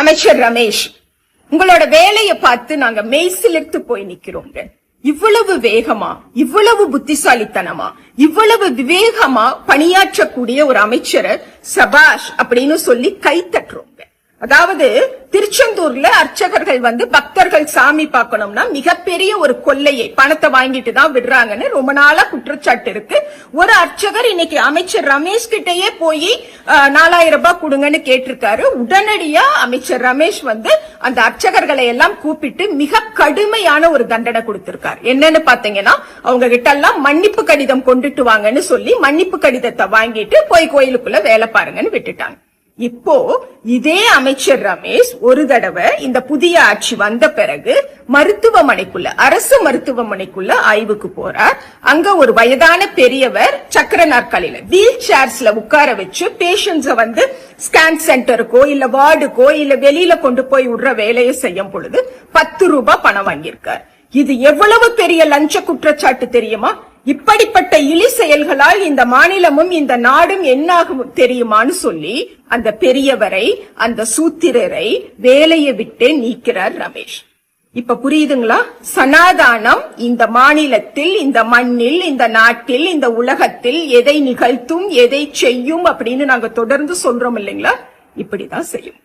அமைச்சர் ரமேஷ், உங்களோட வேலையை பார்த்து நாங்க மெய்சிலிர்த்து போய் நிக்கிறோங்க. இவ்வளவு வேகமா, இவ்வளவு புத்திசாலித்தனமா, இவ்வளவு விவேகமா பணியாற்றக்கூடிய ஒரு அமைச்சரை சபாஷ் அப்படின்னு சொல்லி கை தட்டுறோங்க. அதாவது திருச்செந்தூர்ல அர்ச்சகர்கள் பக்தர்கள் சாமி பார்க்கணும்னா மிகப்பெரிய ஒரு கொள்ளையை பணத்தை வாங்கிட்டு தான் விடுறாங்கன்னு ரொம்ப நாளா குற்றச்சாட்டு இருக்கு. ஒரு அர்ச்சகர் இன்னைக்கு அமைச்சர் ரமேஷ் கிட்டயே போய் 4000 ரூபாய் கொடுங்கன்னு கேட்டிருக்காரு. உடனடியா அமைச்சர் ரமேஷ் அந்த அர்ச்சகர்களை எல்லாம் கூப்பிட்டு மிக கடுமையான ஒரு தண்டனை கொடுத்திருக்காரு. என்னன்னு பாத்தீங்கன்னா, அவங்க கிட்ட எல்லாம் மன்னிப்பு கடிதம் கொண்டுட்டு வாங்கன்னு சொல்லி மன்னிப்பு கடிதத்தை வாங்கிட்டு போய் கோயிலுக்குள்ள வேலை பாருங்கன்னு விட்டுட்டாங்க. இப்போ இதே அமைச்சர் ரமேஷ் ஒரு தடவை இந்த புதிய ஆட்சி வந்த பிறகு மருத்துவமனைக்குள்ள, அரசு மருத்துவமனைக்குள்ள ஆய்வுக்கு போறார். அங்க ஒரு வயதான பெரியவர் சக்கர நாற்காலியில வீல் சேர்ஸ்ல உட்கார வச்சு பேஷண்ட்ஸ ஸ்கேன் சென்டருக்கோ இல்ல வார்டுக்கோ இல்ல வெளியில கொண்டு போய் விடுற வேலையை செய்யும் பொழுது 10 ரூபாய் பணம் வாங்கியிருக்கார். இது எவ்வளவு பெரிய லஞ்ச குற்றச்சாட்டு தெரியுமா? இப்படிப்பட்ட இழி செயல்களால் இந்த மாநிலமும் இந்த நாடும் என்னாகும் தெரியுமான்னு சொல்லி அந்த பெரியவரை, அந்த சூத்திரரை வேலையை விட்டே நீக்கிறார் ரமேஷ். இப்ப புரியுதுங்களா? சனாதானம் இந்த மாநிலத்தில், இந்த மண்ணில், இந்த நாட்டில், இந்த உலகத்தில் எதை நிகழ்த்தும், எதை செய்யும் அப்படின்னு நாங்க தொடர்ந்து சொல்றோம் இல்லைங்களா? இப்படிதான் செய்யும்.